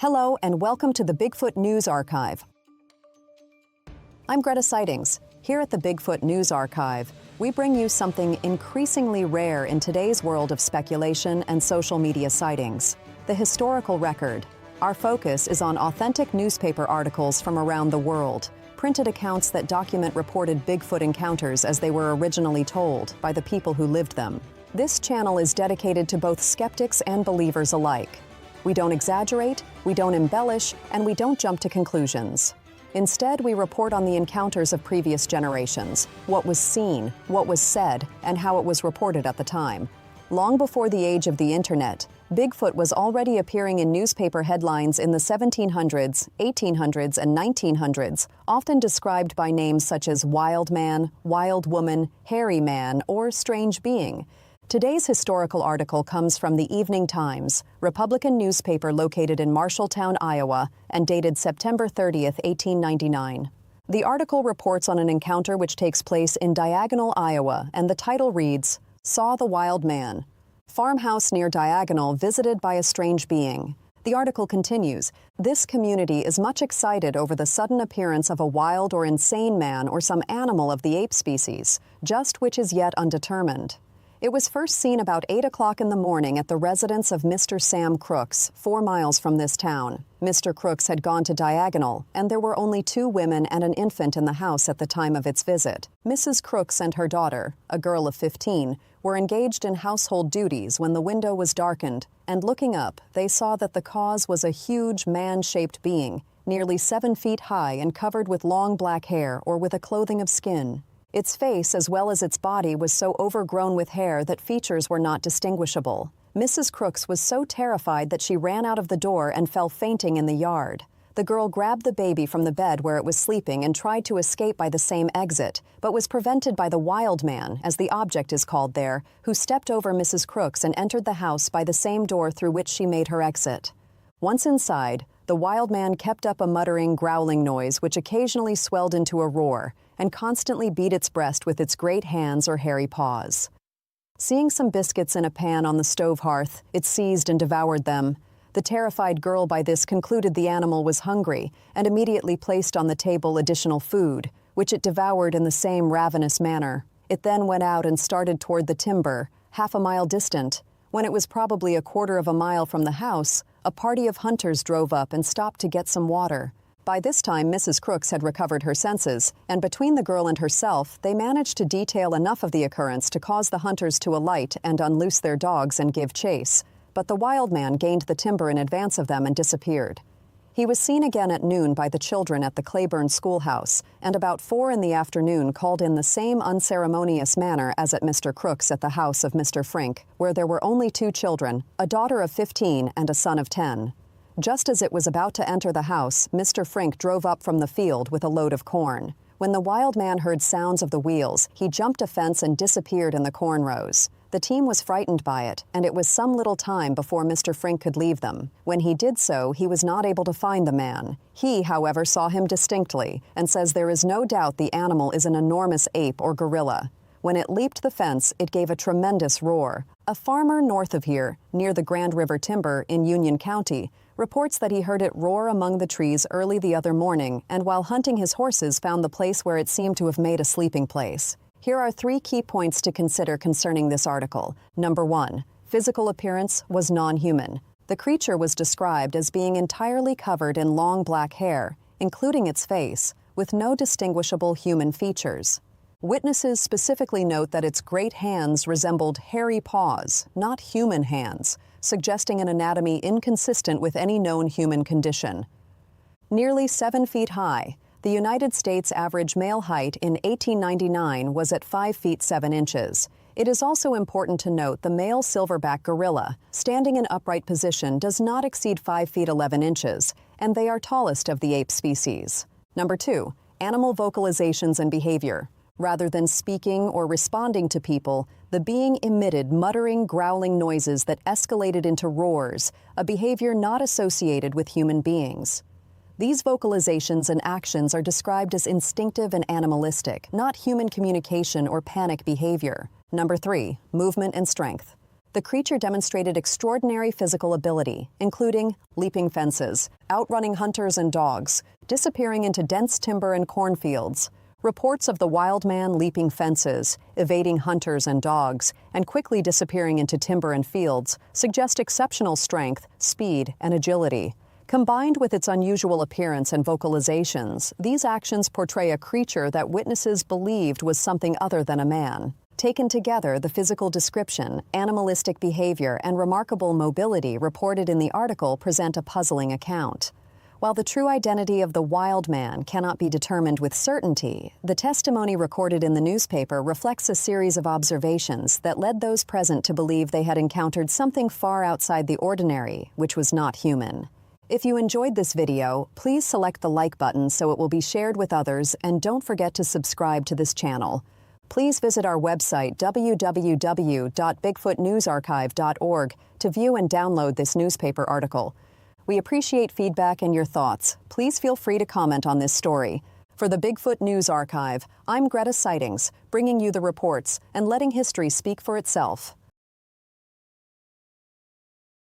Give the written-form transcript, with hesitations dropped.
Hello and welcome to the Bigfoot News Archive. I'm Greta Sightings. Here at the Bigfoot News Archive, we bring you something increasingly rare in today's world of speculation and social media sightings: the historical record. Our focus is on authentic newspaper articles from around the world, printed accounts that document reported Bigfoot encounters as they were originally told by the people who lived them. This channel is dedicated to both skeptics and believers alike. We don't exaggerate, we don't embellish, and we don't jump to conclusions. Instead, we report on the encounters of previous generations, what was seen, what was said, and how it was reported at the time. Long before the age of the internet, Bigfoot was already appearing in newspaper headlines in the 1700s, 1800s, and 1900s, often described by names such as wild man, wild woman, hairy man, or strange being. Today's historical article comes from the Evening Times, Republican newspaper located in Marshalltown, Iowa, and dated September 30th, 1899. The article reports on an encounter which takes place in Diagonal, Iowa, and the title reads, "Saw the Wild Man. Farmhouse near Diagonal visited by a strange being." The article continues, "This community is much excited over the sudden appearance of a wild or insane man or some animal of the ape species, just which is yet undetermined. It was first seen about 8 o'clock in the morning at the residence of Mr. Sam Crooks, 4 miles from this town. Mr. Crooks had gone to Diagonal, and there were only 2 women and an infant in the house at the time of its visit. Mrs. Crooks and her daughter, a girl of 15, were engaged in household duties when the window was darkened, and looking up, they saw that the cause was a huge man-shaped being, nearly 7 feet high and covered with long black hair or with a clothing of skin. Its face, as well as its body, was so overgrown with hair that features were not distinguishable. Mrs. Crooks was so terrified that she ran out of the door and fell fainting in the yard. The girl grabbed the baby from the bed where it was sleeping and tried to escape by the same exit, but was prevented by the wild man, as the object is called there, who stepped over Mrs. Crooks and entered the house by the same door through which she made her exit. Once inside, the wild man kept up a muttering, growling noise which occasionally swelled into a roar, and constantly beat its breast with its great hands or hairy paws. Seeing some biscuits in a pan on the stove hearth, it seized and devoured them. The terrified girl by this concluded the animal was hungry and immediately placed on the table additional food, which it devoured in the same ravenous manner. It then went out and started toward the timber, half a mile distant. When it was probably a quarter of a mile from the house, a party of hunters drove up and stopped to get some water. By this time, Mrs. Crooks had recovered her senses, and between the girl and herself, they managed to detail enough of the occurrence to cause the hunters to alight and unloose their dogs and give chase. But the wild man gained the timber in advance of them and disappeared. He was seen again at noon by the children at the Claiborne schoolhouse, and about 4 in the afternoon called in the same unceremonious manner as at Mr. Crooks at the house of Mr. Frink, where there were only 2 children, a daughter of 15 and a son of 10. Just as it was about to enter the house, Mr. Frink drove up from the field with a load of corn. When the wild man heard sounds of the wheels, he jumped a fence and disappeared in the corn rows. The team was frightened by it, and it was some little time before Mr. Frink could leave them. When he did so, he was not able to find the man. He, however, saw him distinctly, and says there is no doubt the animal is an enormous ape or gorilla. When it leaped the fence, it gave a tremendous roar. A farmer north of here, near the Grand River Timber in Union County, reports that he heard it roar among the trees early the other morning, and while hunting his horses found the place where it seemed to have made a sleeping place. Here are 3 key points to consider concerning this article. Number 1, physical appearance was non-human. The creature was described as being entirely covered in long black hair, including its face, with no distinguishable human features. Witnesses specifically note that its great hands resembled hairy paws, not human hands, suggesting an anatomy inconsistent with any known human condition. Nearly 7 feet high, the United States average male height in 1899 was at 5 feet 7 inches. It is also important to note the male silverback gorilla, standing in upright position, does not exceed 5 feet 11 inches, and they are tallest of the ape species. Number 2, animal vocalizations and behavior. Rather than speaking or responding to people, the being emitted muttering, growling noises that escalated into roars, a behavior not associated with human beings. These vocalizations and actions are described as instinctive and animalistic, not human communication or panic behavior. Number 3, movement and strength. The creature demonstrated extraordinary physical ability, including leaping fences, outrunning hunters and dogs, disappearing into dense timber and cornfields. Reports of the wild man leaping fences, evading hunters and dogs, and quickly disappearing into timber and fields suggest exceptional strength, speed, and agility. Combined with its unusual appearance and vocalizations, these actions portray a creature that witnesses believed was something other than a man. Taken together, the physical description, animalistic behavior, and remarkable mobility reported in the article present a puzzling account. While the true identity of the wild man cannot be determined with certainty, the testimony recorded in the newspaper reflects a series of observations that led those present to believe they had encountered something far outside the ordinary, which was not human. If you enjoyed this video, please select the like button so it will be shared with others, and don't forget to subscribe to this channel. Please visit our website www.bigfootnewsarchive.org to view and download this newspaper article. We appreciate feedback and your thoughts. Please feel free to comment on this story. For the Bigfoot News Archive, I'm Greta Sightings, bringing you the reports and letting history speak for itself.